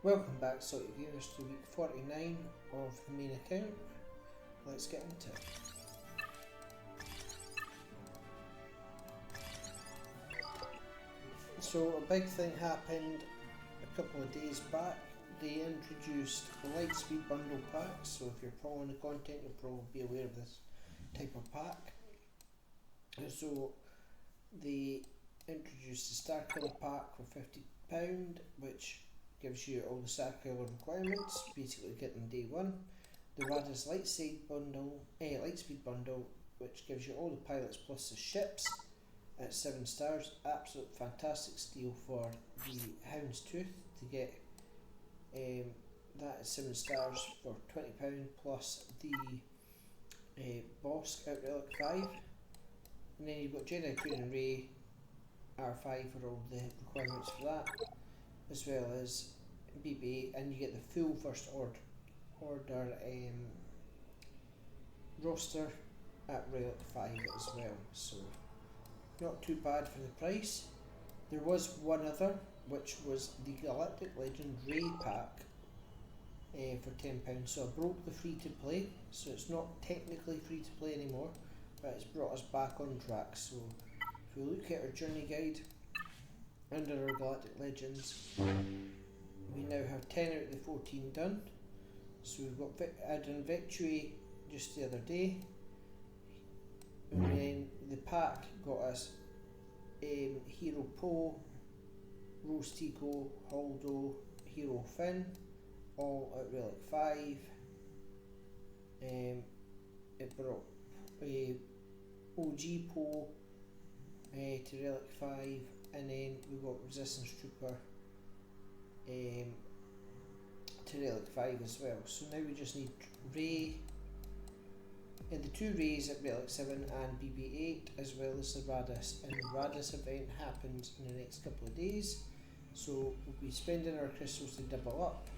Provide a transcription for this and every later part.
Welcome back, Salty Gamers, to week 49 of the main account. Let's get into it. So, a big thing happened a couple of days back. They introduced Lightspeed bundle packs, so if you're following the content, you'll probably be aware of this type of pack. And so, they introduced the Star Killer pack for £50, which gives you all the Star Killer requirements, basically getting day one. The Radis Lightspeed bundle, which gives you all the pilots plus the ships at 7 stars. Absolute fantastic steal for the Houndstooth to get that at 7 stars for £20 plus the Bosk at Relic 5. And then you've got Jedi Training Ray R5 for all the requirements for that, as well as BB-8, and you get the full first order roster at Relic 5 as well, so not too bad for the price. There was one other, which was the Galactic Legend Ray pack for £10, so I broke the free to play, so it's not technically free to play anymore, but it's brought us back on track. So if we look at our journey guide under our Galactic Legends, we now have 10 out of the 14 done. So we've got I done Victory just the other day, and then the pack got us Hero Poe, Rose Tico, Holdo, Hero Finn, all at Relic 5. It brought OG Poe to Relic 5, and then we got Resistance Trooper to Relic 5 as well. So now we just need Ray, the two Rays at Relic 7 and BB-8, as well as the Radis. And the Radis event happens in the next couple of days, so we'll be spending our crystals to double up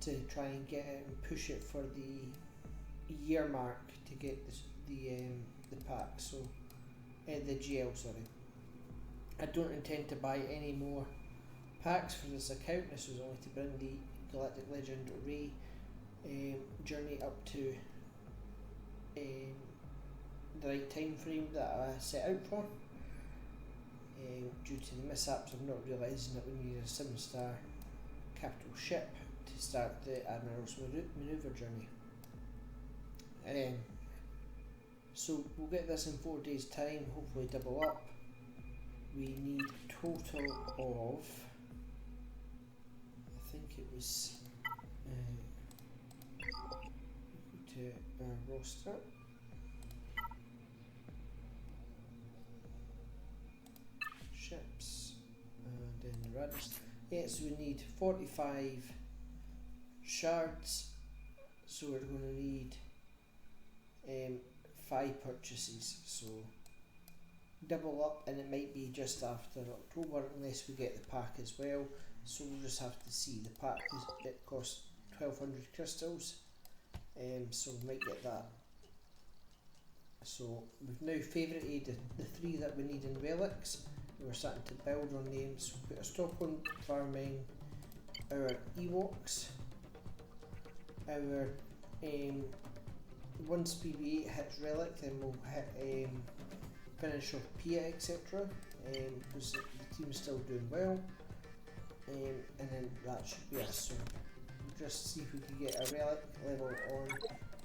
to try and get it and push it for the year mark to get the pack. So the GL, sorry. I don't intend to buy any more packs for this account. This was only to bring the Galactic Legend Ray journey up to the right time frame that I set out for. Due to the mishaps of not realising that we needed a 7-star capital ship to start the Admiral's Manoeuvre journey. So we'll get this in 4 days time, hopefully double up. We need a total of, I think it was, to our roster. Ships, and then the Radis. Yeah, so we need 45 shards, so we're going to need 5 purchases, so double up, and it might be just after October unless we get the pack as well, so we'll just have to see. The pack it costs 1200 crystals, so we might get that. So we've now favourited the 3 that we need in relics. We're starting to build on them, so put a stop on farming our Ewoks. Our once BB-8 hits relic, then we'll hit finish off Pia, etc. Because the team's still doing well, and then that should be us. So we'll just see if we can get a relic level on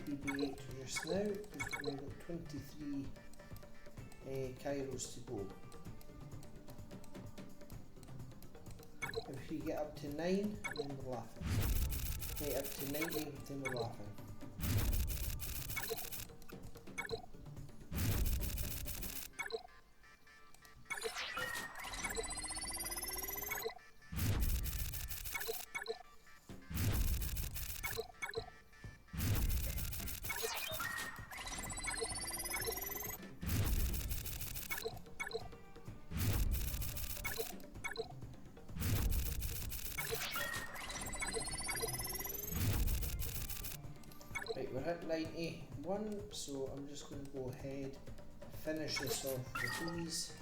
BB-8 just now, because we've got 23 Kairos to go. If you get up to 9, then we're laughing. Get up to 90, then we're laughing. Right, we're at 91, so I'm just going to go ahead and finish this off with these.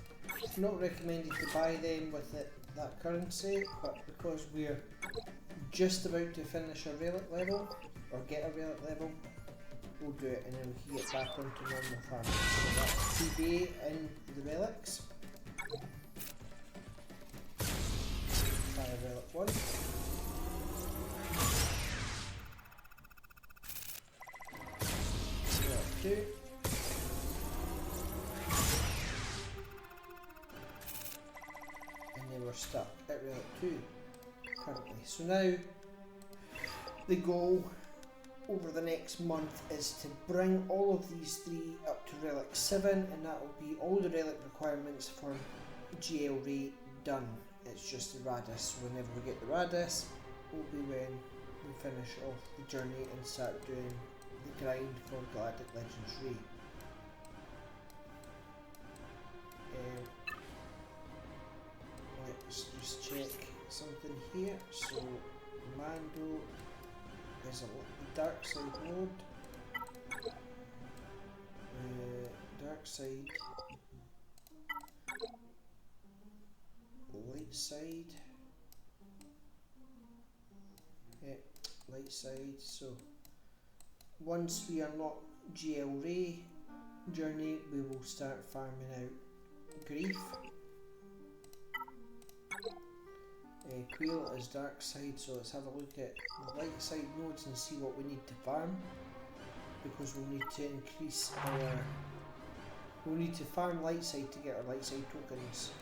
Not recommended to buy them with it that currency, but because we're just about to finish a relic level, or get a relic level, we'll do it and then we can get back onto normal farming. So that's 2 day in the relics. Try a relic 1. Relic 2. And then we're stuck at relic 2 currently. So now the goal over the next month is to bring all of these 3 up to relic 7, and that will be all the relic requirements for GL Ray done. It's just the Radis. Whenever we get the Radis will be when we finish off the journey and start doing the grind for Galactic Legends Ray. Let's just check something here. So Mando is a dark side node. Dark side, light side. Yeah, light side. So once we unlock GL Ray journey, we will start farming out Grief. Quail is dark side, so let's have a look at the light side nodes and see what we need to farm, because we'll need to increase our, we'll need to farm light side to get our light side tokens.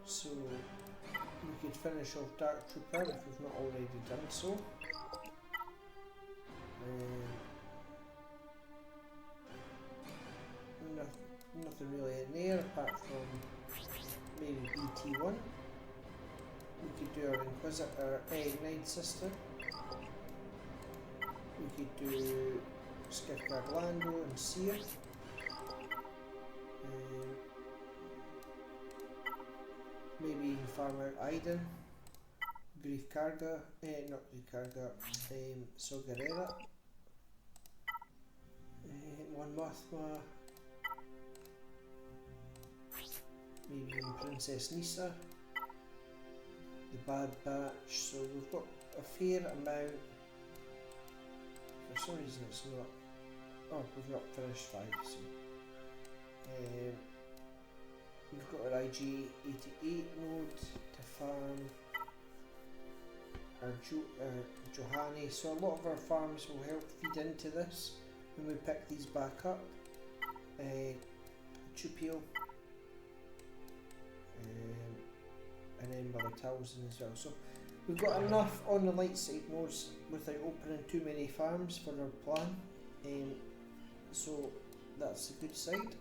So we could finish off Dark Trooper if we've not already done so. Nothing really in there apart from maybe BT1. We could do our Inquisitor, Night Sister. We could do Skiffguard Lando and Seer. Maybe even farm out Aiden. Grief Karga, not Grief Karga, Sogarera. One Mothma. Maybe even Princess Nisa. The Bad Batch, so we've got a fair amount. For some reason it's not. Oh, we've not finished 5, so. We've got our IG88 node to farm. Our Johani, so a lot of our farms will help feed into this when we pick these back up. Chupio. And then Mother Talzin as well. So we've got enough on the light side nodes without opening too many farms for our plan. So that's the good side.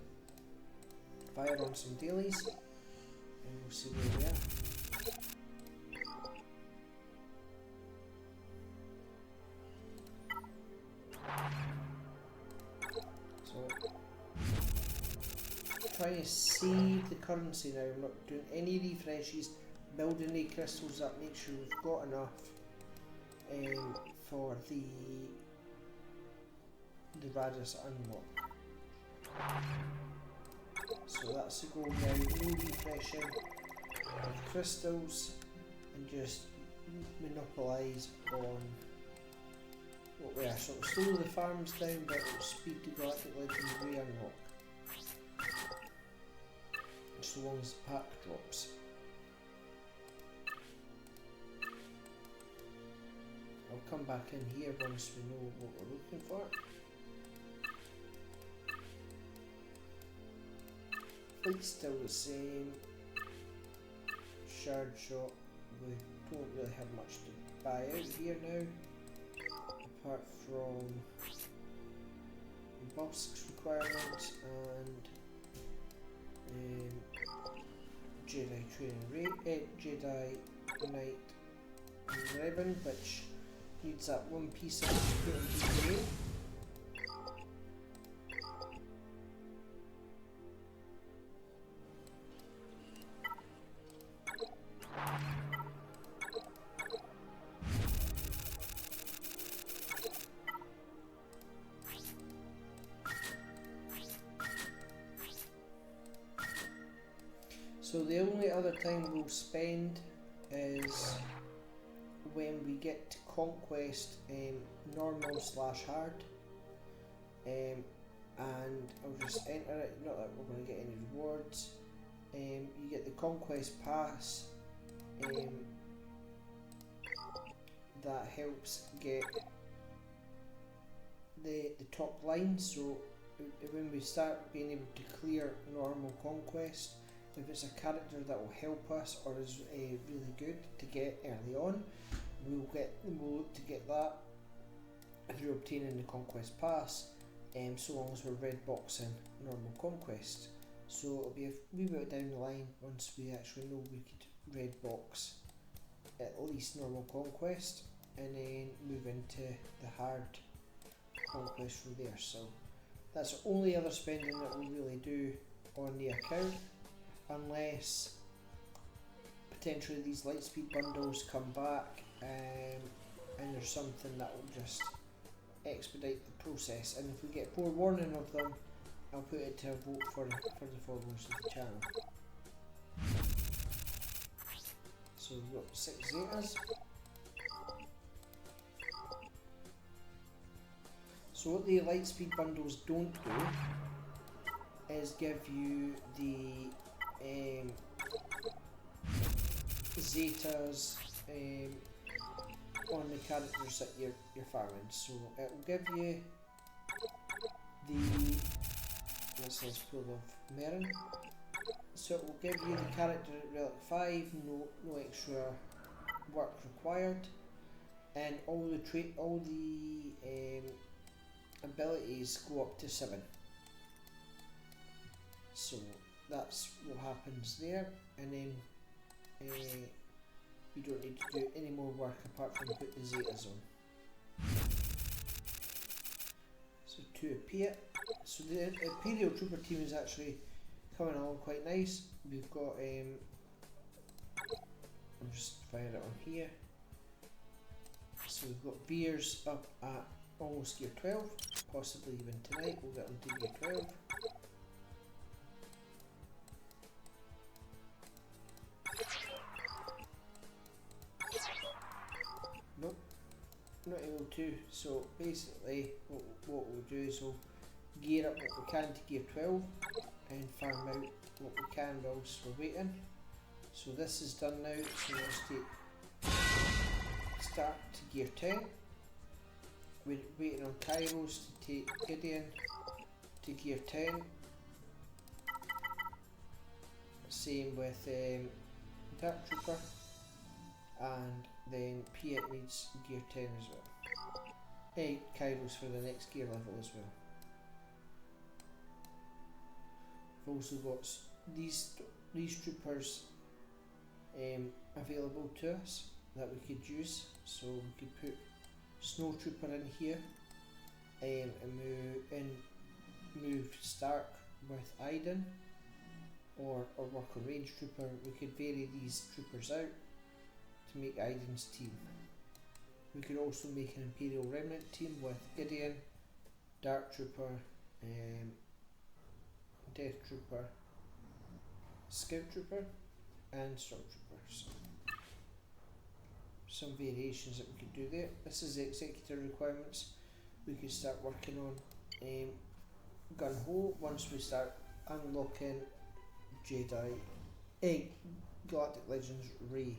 Fire on some dailies and we'll see where we are. So trying to save the currency now. I'm not doing any refreshes, building the crystals up, make sure we've got enough for the Radis unlock. So that's the goal now, no refreshing of crystals and just monopolise on what we are. So it'll slow the farms down, but it'll speed the Galactic Legends Ray unlock. So long as the pack drops. I'll come back in here once we know what we're looking for. Fleet's still the same. Shard shop, we don't really have much to buy out here now, apart from Busk's requirements and Jedi Training Jedi Knight Ribbon, which needs that one piece of PMG. So the only only other time we'll spend is when we get to conquest normal / hard, and I'll just enter it, not that we're going to get any rewards. You get the conquest pass, that helps get the top line, so when we start being able to clear normal conquest, if it's a character that will help us or is really good to get early on, we'll look to get that through obtaining the conquest pass, so long as we're red boxing normal conquest. So it'll be a wee bit down the line once we actually know we could red box at least normal conquest, and then move into the hard conquest from there. So that's the only other spending that we'll really do on the account, unless potentially these lightspeed bundles come back, and there's something that will just expedite the process. And if we get forewarning of them, I'll put it to a vote for the foremost of the channel. So we've got 6 Zetas. So what the lightspeed bundles don't do is give you the Zetas on the characters that you're farming. So it will give you the, this is full of Merin, so it will give you the character at Relic 5, no extra work required, and all the abilities go up to 7. So that's what happens there, and then you don't need to do any more work apart from put the Zetas on. So to appear, so the Imperial Trooper team is actually coming along quite nice. We've got I'm just firing it on here. So we've got Veers up at almost gear 12, possibly even tonight we'll get them to gear 12. Nope, not able to. So basically what we'll do is we'll gear up what we can to gear 12 and farm out what we can whilst we're waiting. So this is done now, so let's start to gear 10. We're waiting on Kairos to take Gideon to gear 10. Same with Dark Trooper, and then Piet needs gear 10 as well. Hey, Kairos for the next gear level as well. We've also got these troopers available to us that we could use, so we could put Snow Trooper in here, and move Stark with Iden, or work on Range Trooper. We could vary these troopers out to make Iden's team. We could also make an Imperial Remnant team with Gideon, Dark Trooper, Death Trooper, Scout Trooper, and Stormtrooper. So some variations that we could do there. This is the executor requirements. We could start working on Gun Ho once we start unlocking Galactic Legends Rey.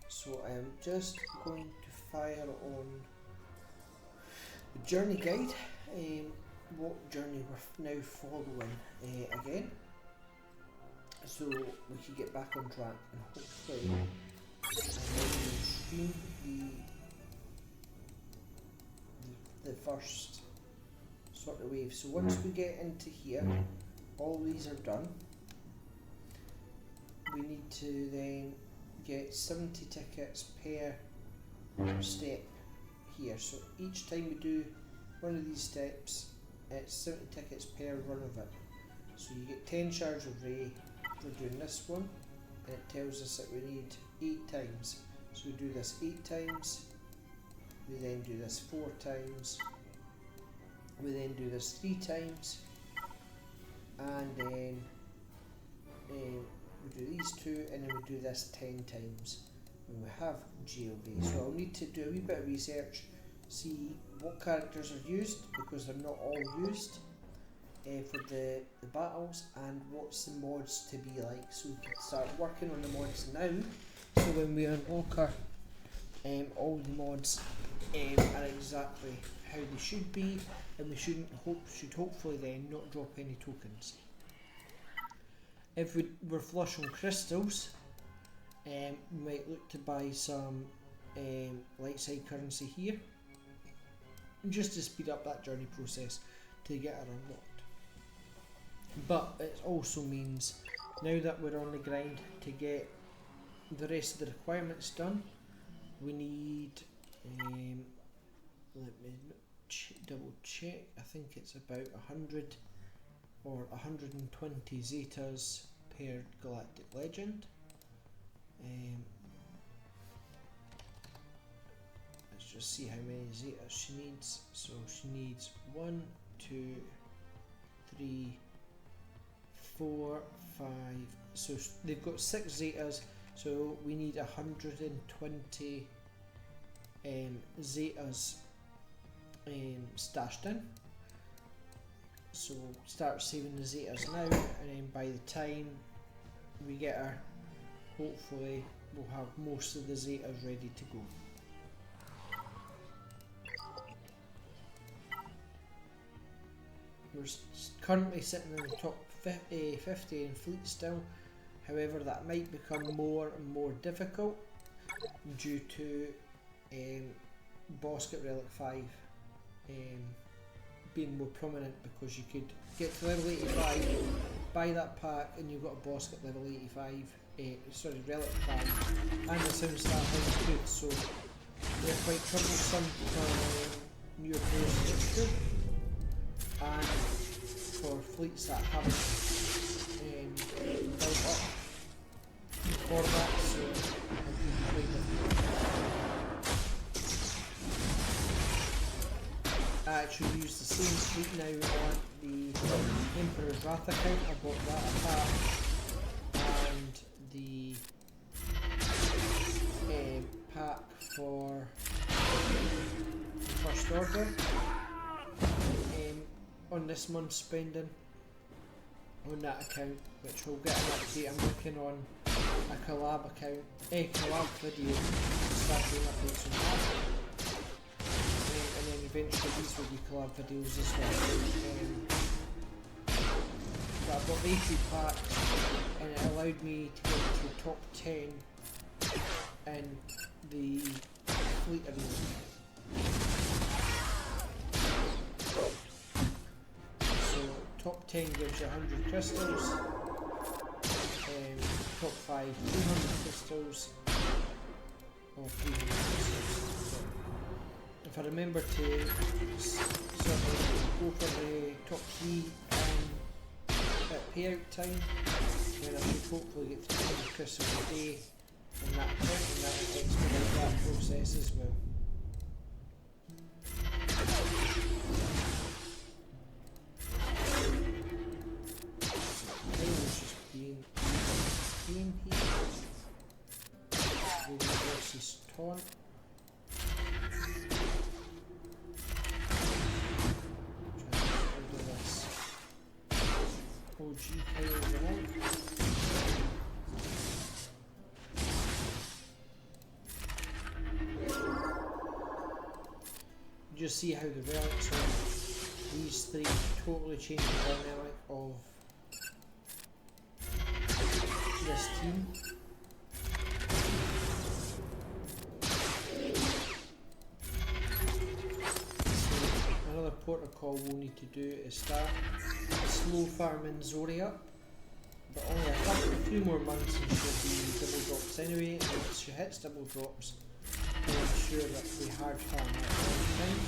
So I am just going to fire on the journey guide, what journey we're now following again, so we can get back on track and hopefully stream the first sort of wave. So once we get into here, all these are done. We need to then get 70 tickets per step here. So each time we do one of these steps, it's 70 tickets per run of it. So you get 10 shards of Rey for doing this one, and it tells us that we need 8 times. So we do this 8 times, we then do this 4 times, we then do this 3 times, and then we do these two, and then we do this 10 times when we have GLB. So I'll need to do a wee bit of research, see what characters are used, because they're not all used for the battles, and what's the mods to be like, so we can start working on the mods now, so when we unlock our all the mods are exactly how they should be, and we should hopefully then not drop any tokens. If we're flush on crystals, we might look to buy some light side currency here, just to speed up that journey process to get her unlocked. But it also means, now that we're on the grind to get the rest of the requirements done, we need, let me double check, I think it's about 100 or 120 Zetas per Galactic Legend. Let's just see how many Zetas she needs. So she needs 1, 2, 3, 4, 5. So they've got 6 Zetas, so we need 120 Zetas stashed in. So we'll start saving the Zetas now, and then by the time we get her, hopefully we'll have most of the Zetas ready to go. We're currently sitting in the top 50 in fleet still, however that might become more and more difficult due to Bosket Relic 5 being more prominent, because you could get to level 85, buy that pack, and you've got a Bosket level 85, Relic 5, and the sound stat is good, so they're quite troublesome for newer players to get through, and for fleets that haven't built up for that, so it can be quite difficult. I actually use the same fleet now on the Emperor's Wrath account. I bought that pack, and the pack for the First Order on this month's spending on that account, which will get an update. I'm working on a collab account, collab video, start doing updates on that. And then eventually these will be collab videos as well. But I bought 80 packs, and it allowed me to get to the top 10 in the fleet arena. So top 10 gives you 100 crystals, top 5 200 crystals, or 300 crystals. If I remember to sort of go for the top 3 at payout time, then I should hopefully get 300 crystals a day in that account, and that will expedite that process as well. Versus taunt. OG players along. Just see how the relics on these three totally change the dynamic of this team. Another protocol we'll need to do is start slow farming Zori up, but only a few more months and she'll be double drops anyway, and once she hits double drops, we'll ensure that we hard farm that all the time.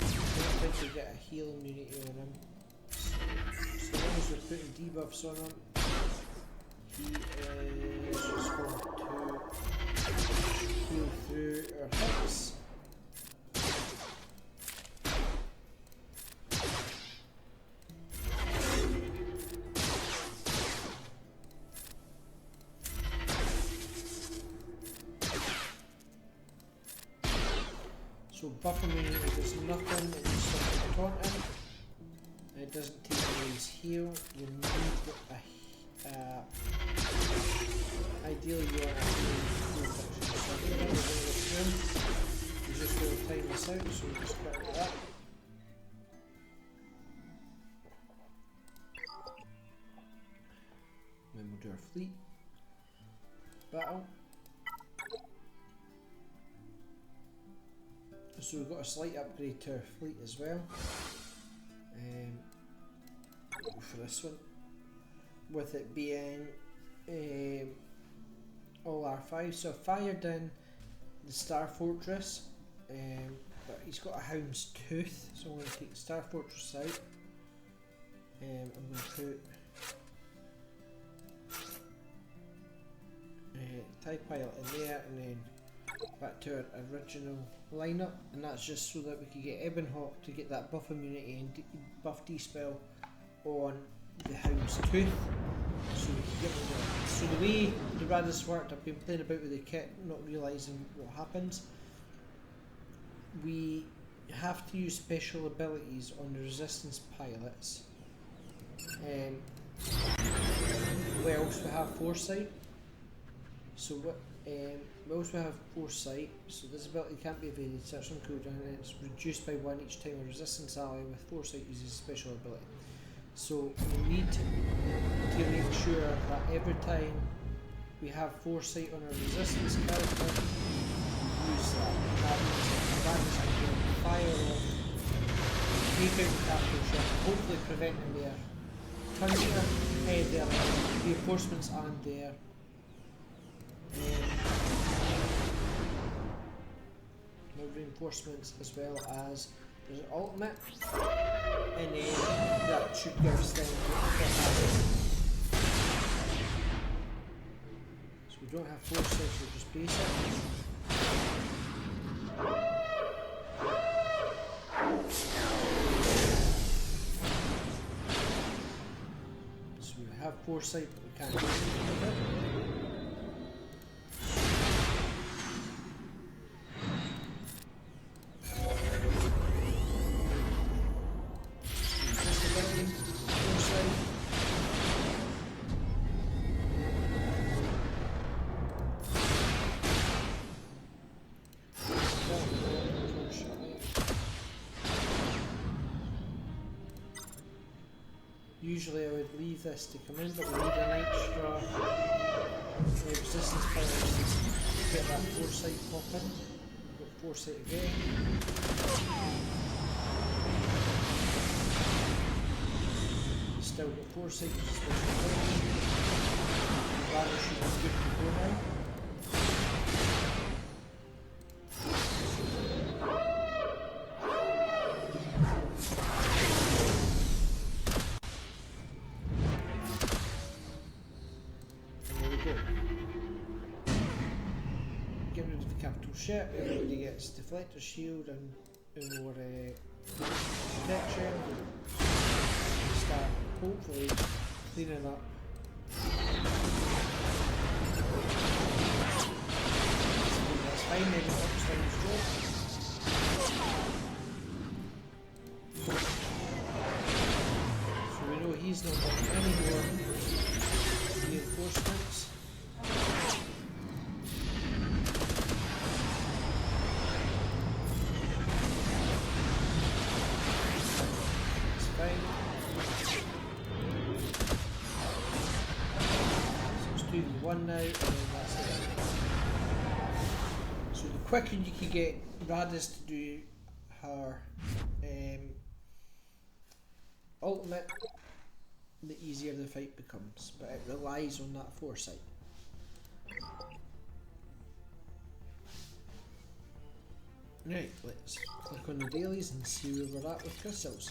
I don't think we get a heal immunity on him, so long as we're putting debuffs on him, he is just going to heal through our hits. buff immunity does nothing, it just stops taunting. It doesn't take away his heal. You need ideally you want a heal function. So I think that was in this room. You just will time this out, so we just quit like that. Then we'll do our fleet battle. So we've got a slight upgrade to our fleet as well. For this one, with it being all R5. So I fired in the Star Fortress, but he's got a Hound's Tooth, so I'm going to take the Star Fortress out. I'm going to put TIE Pilot in there, and then back to our original lineup, and that's just so that we could get Ebonhawk to get that buff immunity and buff dispel on the Hound's Tooth, so we can get rid of it. So the way the Radis worked, I've been playing about with the kit, not realising what happens. We have to use special abilities on the resistance pilots. We also have Foresight. So what? We also have Foresight, so this ability can't be evaded, search on cooldown, and it's reduced by 1 each time a resistance ally with Foresight uses a special ability. So we need to make sure that every time we have Foresight on our resistance character, we use that. That means that is going to fire off, take out the capital ship, hopefully preventing their their reinforcements and their reinforcements, as well as there's an ultimate, and then that should give us then so we don't have Foresight, so just basic. So we have Foresight, but we can't do anything with it. Usually I would leave this to come in, but we need an extra resistance power to get that Foresight pop in. We've got Foresight again. Still got Foresight, which is special ability. The ladder should be good to go now. Ship, everybody gets deflector shield and more protection. Start hopefully cleaning up. That's fine, then it works fine his job. So we know he's not got any more reinforcements. One now, and then that's it. So the quicker you can get Radis to do her ultimate, the easier the fight becomes, but it relies on that Foresight. Right, let's click on the dailies and see where we're at with crystals.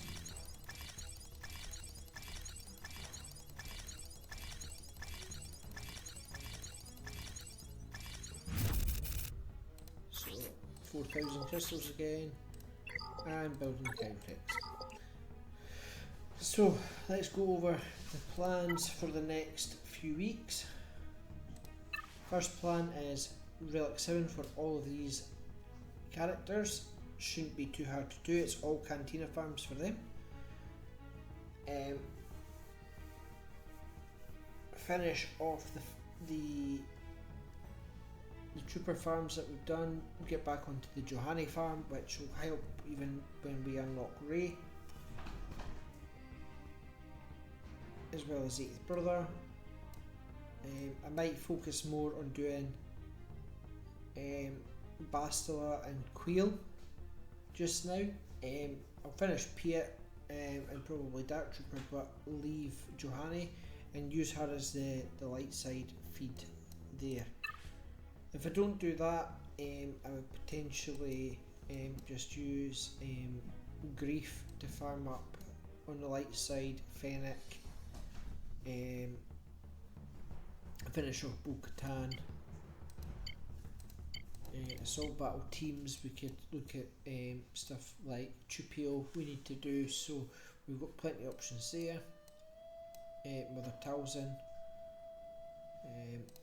So 4,000 crystals again, and building the Cowtex. So let's go over the plans for the next few weeks. First plan is Relic 7 for all of these characters. shouldn't be too hard to do. It's all Cantina farms for them. Finish off the trooper farms that we've done. We'll get back onto the Johanni farm, which will help even when we unlock Ray, as well as 8th brother. I might focus more on doing Bastila and Queel just now. I'll finish Piet and probably Dark Trooper, but leave Johanni and use her as the light side feed there. If I don't do that, I would potentially just use Grief to farm up on the light side, Fennec, finish off Bo-Katan. Assault battle teams, we could look at stuff like Chupio we need to do, so we've got plenty of options there. Mother Talzin,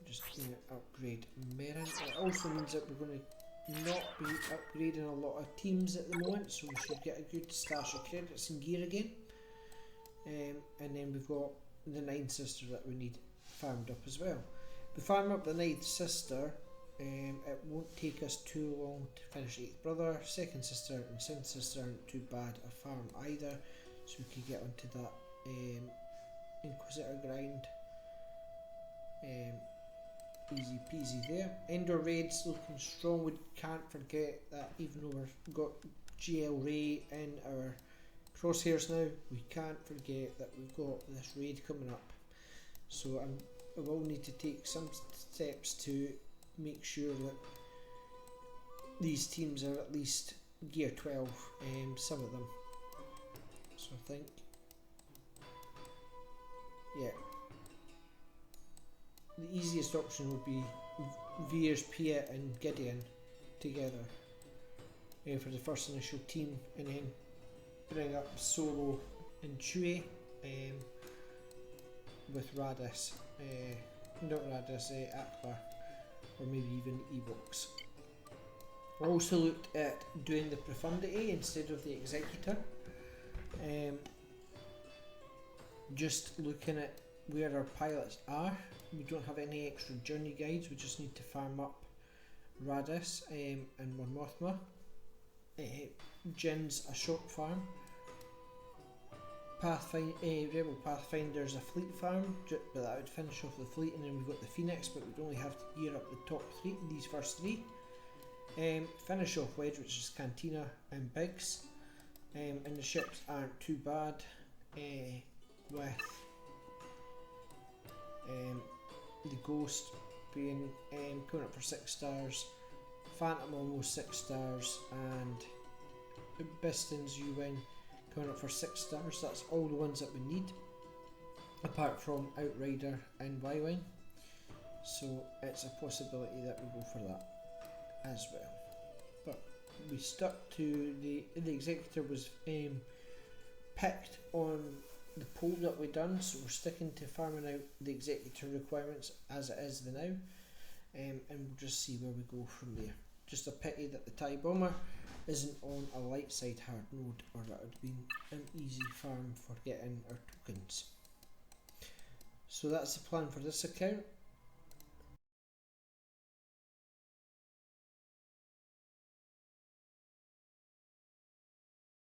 just going to upgrade Merrin. It also means that we're going to not be upgrading a lot of teams at the moment, so we should get a good stash of credits and gear again. And then we've got the 9th sister that we need farmed up as well. If we farm up the 9th sister, it won't take us too long to finish 8th brother. 2nd sister and 7th sister aren't too bad a farm either, so we can get onto that Inquisitor grind. Easy peasy there. Endor raids looking strong. We can't forget that even though we've got GL Ray in our crosshairs now, we can't forget that we've got this raid coming up. So I will need to take some steps to make sure that these teams are at least gear 12, some of them. So I think, yeah, the easiest option would be Veers, Piet and Gideon together for the first initial team, and then bring up Solo and Chewie with Radis, not Radis, Akbar, or maybe even Ewoks. I also looked at doing the Profundity instead of the Executor. Just looking at where our pilots are, we don't have any extra journey guides, we just need to farm up Radis and Mon Mothma. Jin's a short farm. Rebel Pathfinder's a fleet farm, but that would finish off the fleet, and then we've got the Phoenix, but we'd only have to gear up the top three, these first three. Finish off Wedge, which is Cantina and Biggs, and the ships aren't too bad, with the Ghost being coming up for 6 stars, Phantom almost 6 stars, and Biston's U-Wing coming up for 6 stars. That's all the ones that we need, apart from Outrider and Y-Wing, so it's a possibility that we go for that as well. But we stuck to the Executor was picked on the poll that we done, so we're sticking to farming out the Executor requirements as it is the now, and we'll just see where we go from there. Just a pity that the TIE Bomber isn't on a light side hard mode, or that would have been an easy farm for getting our tokens. So that's the plan for this account.